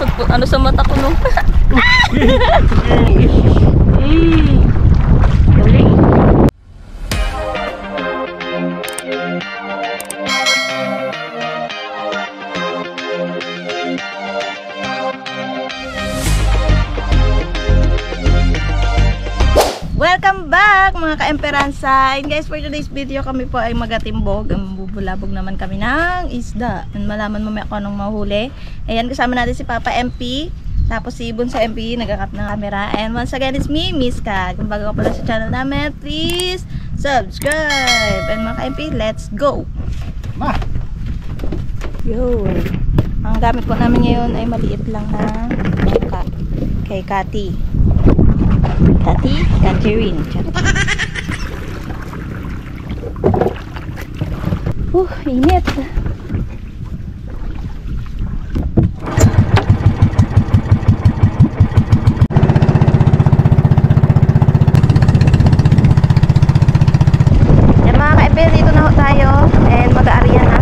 ano sa mata ko no. Galing. Welcome back mga ka-Emperanza. And guys, for today's video kami po ay magatimbog. Bubulabog naman kami ng isda. And malaman mamaya kung anong mahuli. Ayan, kasama natin si Papa MP. Tapos si Ibon sa MP, nagkakap ng camera. And once again, it's me, Miss Kat. Kung bago ka pala sa channel namin, please subscribe. And mga ka-MP, let's go! Ma! Yun. Ang gamit po namin ngayon ay maliit lang na kay Kati. Catherine. Init. Yan mga ka-epel, dito na ho tayo. And mag-aariya na.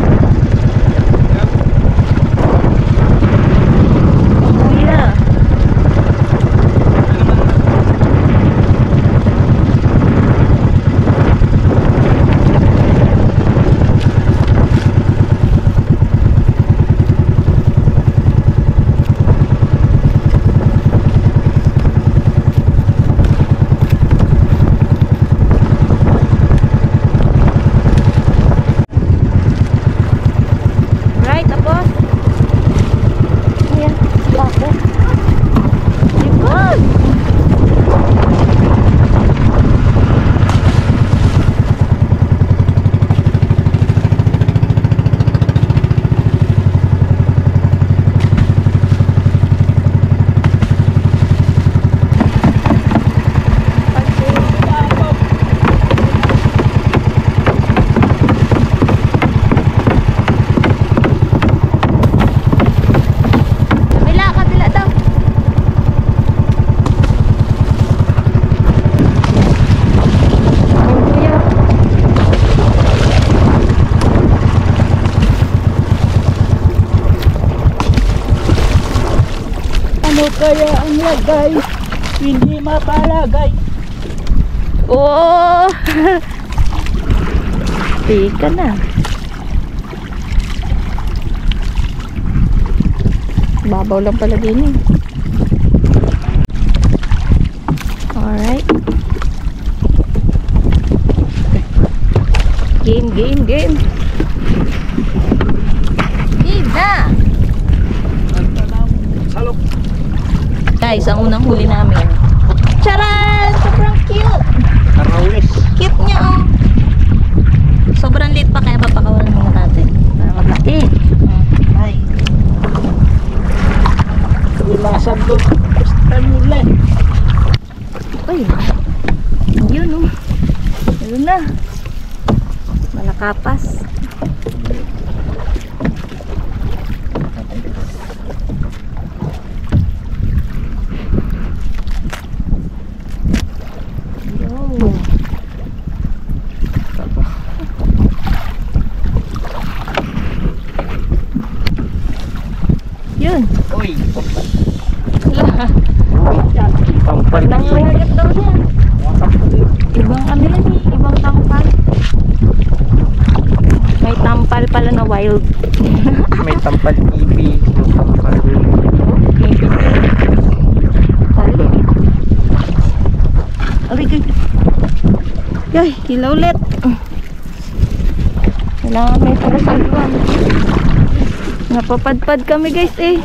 Kaya ang lagay hindi mapalagay. Oh! Tika na. Babaw lang pala din eh. Alright. Game. Game na! Salok. Guys, ang unang huli namin. Charan! Sobrang cute! Karawis. Cute niya oh. Sobrang liit pa kaya papakawalan muna natin. Para maglaki. Ay. Ilasan doon. Basta mula. Uy. Yun oh. Yun na. Malakapas. Yun. Uy. Wala. Tampal Walang sugat daw niya. Ibang ano yan eh. Ibang tampal. May tampal pala na wild. May tampal TV. May tampal. Tali. Aray. Yay, hila ulit. Kailangan may parasaluan. Napapadpad kami guys eh.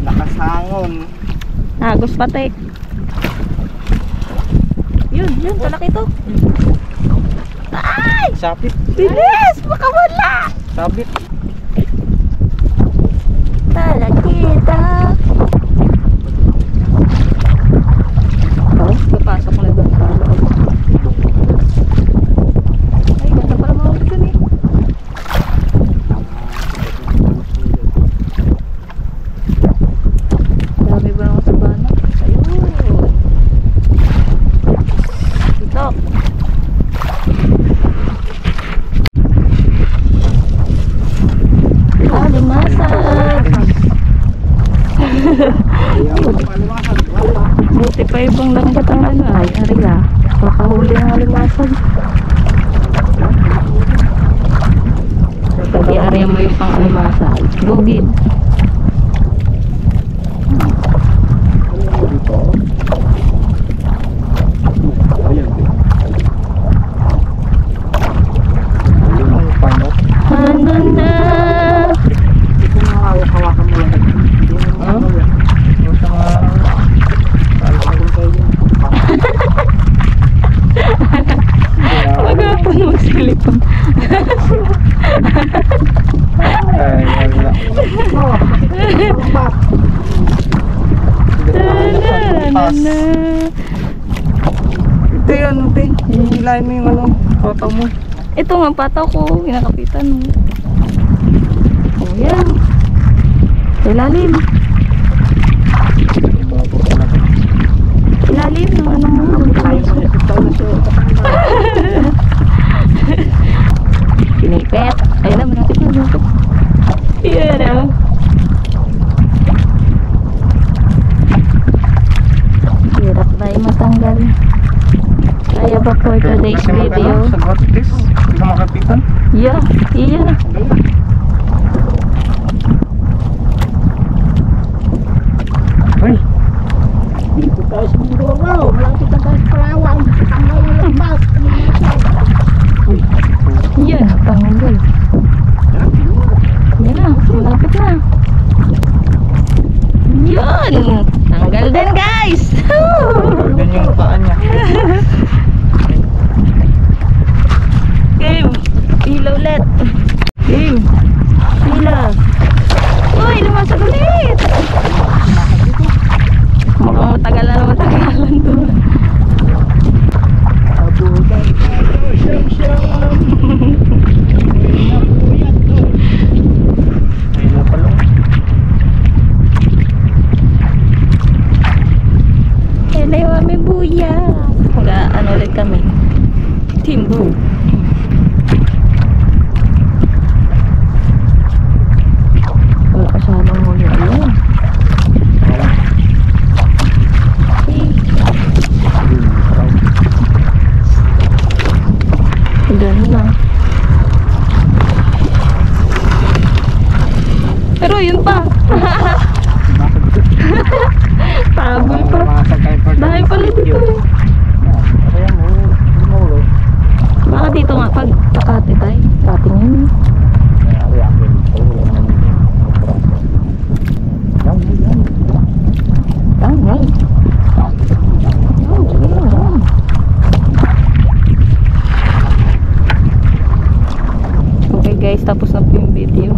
Nakasangon. Nagos pati. Yun, talaki to. Ay! Sapit. Bilis! Makawala! Sabit. Talakita. Oh, papasok na doon sa loob. Ay, ganda pala mga ulit eh. Dami ba naman sa bana? Ayun. Ito. Buti pa ibang lambat ang ano ay, ariya. Kakahuli ng alimasag. I-area mo yung pang alimasag. Bugid. Andun na. Magapon magsilipon. Ay, wala. Ito yan, ate. Hihilahin mo yung ano, pataw mo. Ito nga pataw ko, kinakapitan mo. Oh, yan. Ilalim. Ilalim ng ano mo. Pinipet. Ayun na, malapit na. Yan na. Hirap na yung matanggal. Kaya ba for today's video? Sa gratis, hindi ka makapitan. Yeah, iya. Ay, Dito tayo sa mundo mo. Malapit na tayo sa Palawan. Ang mga lambas. Yan, tanggal. Yan na, malapit na. Yun! Tanggal din, guys! yan yung paa niya. Game! Hila ulit! Game! Hila! Uy, lumasag ulit! Mukhang matagal na naman tagalan to. Ay, napalong. Hello, may buya! Ano ulit kami? Timbo! Wala ka siya lang muli. Ayun! Ganun na. Pero yun pa. Tabol pa. Dahil pala dito. Kaya mo, hindi mo ulo. Baka dito nga pag takate tayo. Patingin. Tanggal. Okay guys, tapos na po yung video.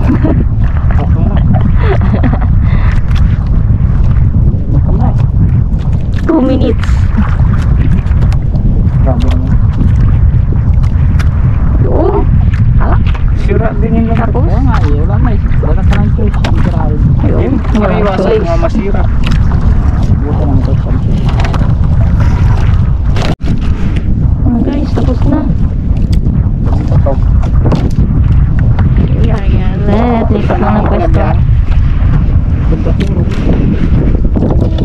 2 minutes. Grabe naman. Yun. Hala. Sira din yung lambat. Tapos? Oo nga eh. Wala may. Wala ka ng choice. Ayun, mariwasan mga masira. Buta ng choice. Guys, tapos na. Pataw. Ayan, lipat na ng pwesto.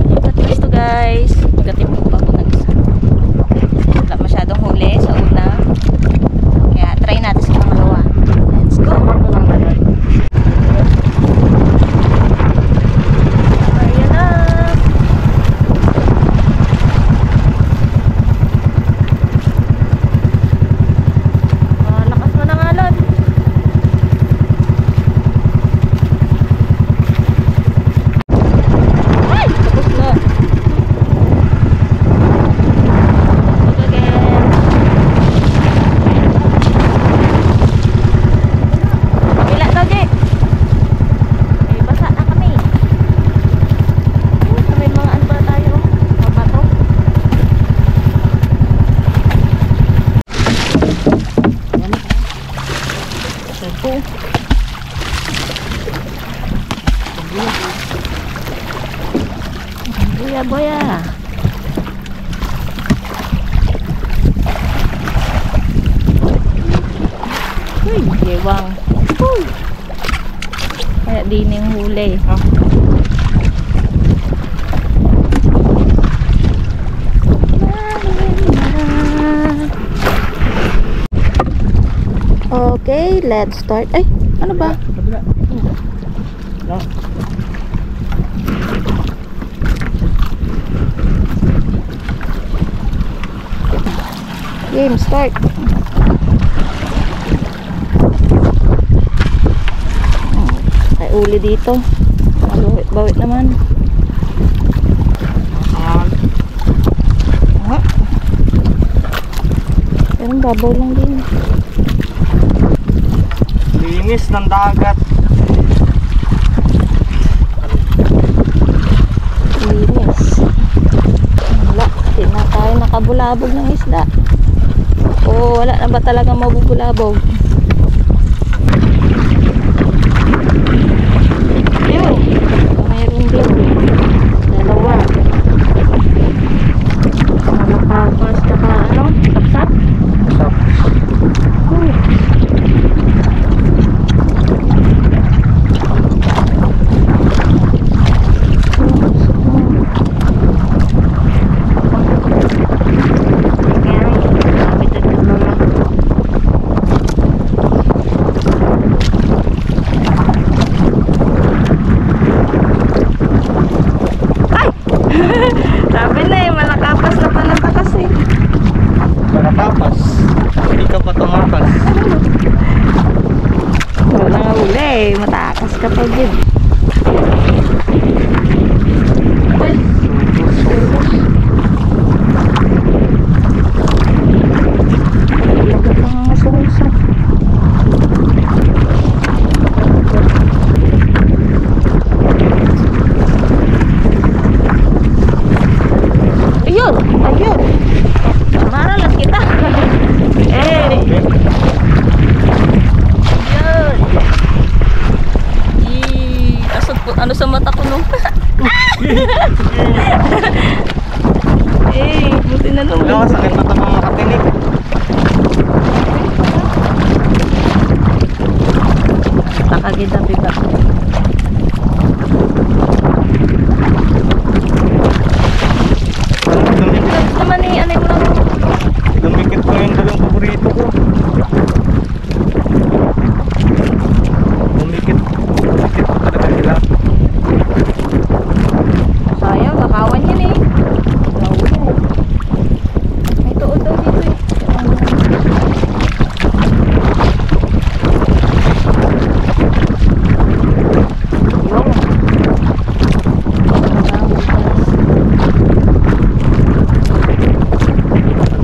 Lipat pwesto guys. Magating po pa po ng isa. Wala masyadong huli sa una. Kaya try natin sa pangalawa. Let's go! Ayan na! Lakas mo ng alon. Ay! Tapos na. Back again. Pila daw, Jay. May basa na kami. May mga ano pala tayo. Mga bato. Ito. Boya, boya. Uy, gewang. Uy. Kaya din yung huli. Okay, let's start. Ay, ano ba? Kabila. No. Game, start. Ay, uli dito. Bawit naman. Pero babaw lang din. Linis ng dagat. Linis. Wala, di na tayo nakabulabog ng isda. O wala na ba talaga mabubulabog? Ayun, mayroon din. Dalawa. Malakas tsaka ano? Tapsap? Stop. Sabi na eh, malakapas na palata kasi. Malakapas. Hindi ka pa tumakas. Wala nga uli, matakas ka pa din. Lagat lang ang asusa. Ayun, ayun. Maralat kita. Eh. Ayun. Asod po, ano sa mata ko nung. Eh, buti na nung. Wala, sakit na tamang makatinig. Takagid ang biba. Dumikit, Naman eh, ano yung lang. dumikit ko yung dalawang paborito ko. Dumikit. Dumikit ko talaga sila. Sayang, kakawan yan eh. May tuod daw dito eh.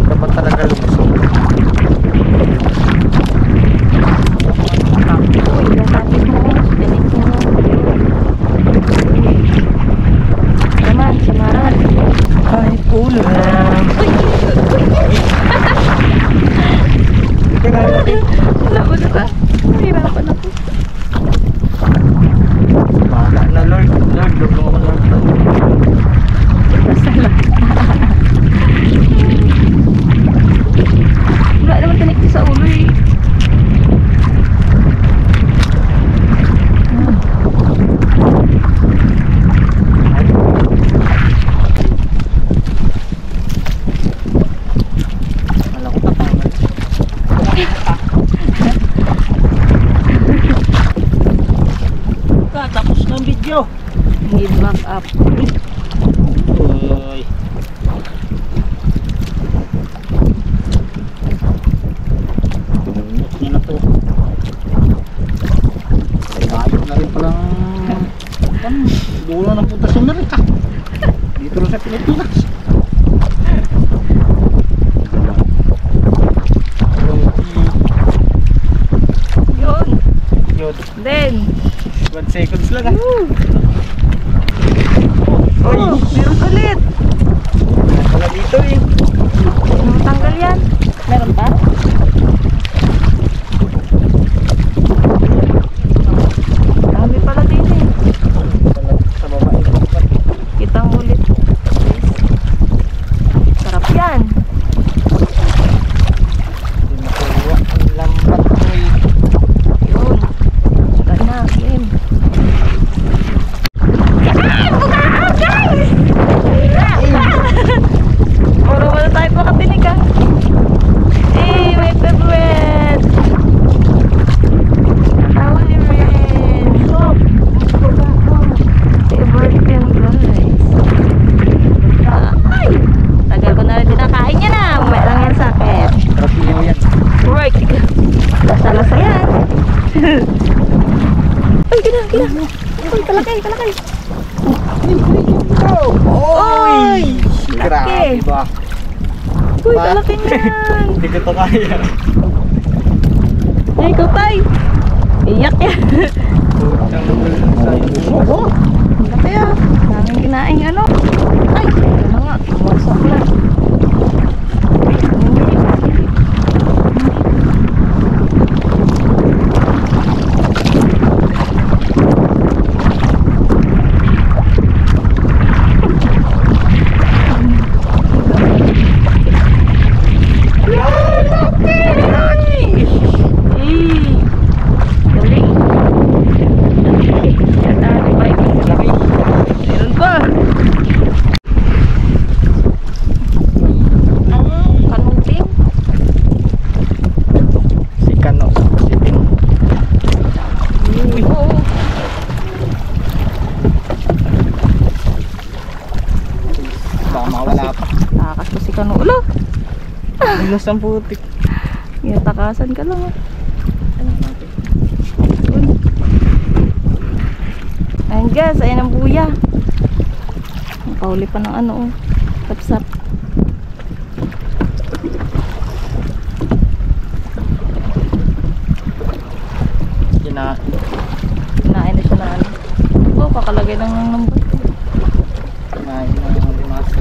Dapat talaga lumusog. Uy, lalapit mo. Ganit mo. Naman, samaran. Kahit ulan. Ito nga natin. Wala mo na ba? Nahirapan ako. Bahala na Lord. Lord, Lord mo ako Lord. Basta lang. Wala naman tinik sa ulo eh. Wala ko tatangal. Tapos ng video. Need back up. Uy. Bunot niya na to. Layo na rin palang bulan ng Punta Amerika. Dito lang sa Pilipinas. Yun. Yun. Then. 1 seconds lang ah. Uy, meron ulit. Wala dito eh. Anong tanggal yan? Meron pa? Dami pala din eh. Sa baba eh. Kitang ulit. Sarap yan. Hindi makuha. Ang lambat ko eh. Yun. Saka na, game. malaki na. Uy, kalaki, kalaki. Oy! Grabe Laki. ba? Uy, kalaki niyan. Hindi ko to kaya. Ay, ikaw tay. Iyak yan. Laki ah. Daming kinaing ano. Ay, ano nga. Wasak na. Meron pa. Kanuting. Si Kano. Si Ting. Oo. Baka mawala pa. Takas ko si Kanulo. Ilos ang putik. Takasan ka lang ah. Ayan guys, ayan ang buya. Ang kauli pa ng ano oh. Sapsap. Kinain na siya na ano. Oh, kakalagay lang ng lambot. Kinain ng limasa.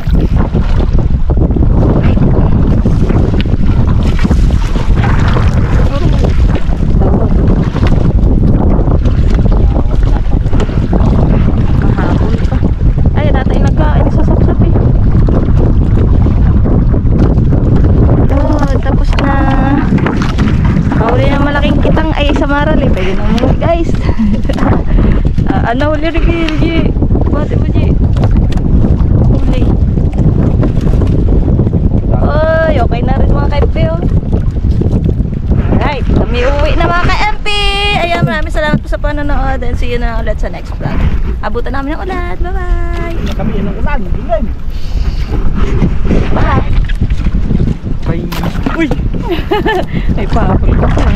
Mahabol pa. Ay, natay nagkain sa sapsap eh. Oh, tapos na. Kauli na malaking kitang ay sa maral eh. Pwede na mo guys. Ano huli Rigi? Bati mo Ji. Huli. Oy, okay na rin mga ka-MP oh. Alright, kami uwi na mga ka-MP. Ayan, maraming salamat po sa panonood and see you na ulit sa next vlog. Abutan namin ng ulan. Bye-bye. Kami yun ang ulan. Dilag. Bye. Bye. Uy! Ay, papul ka pa.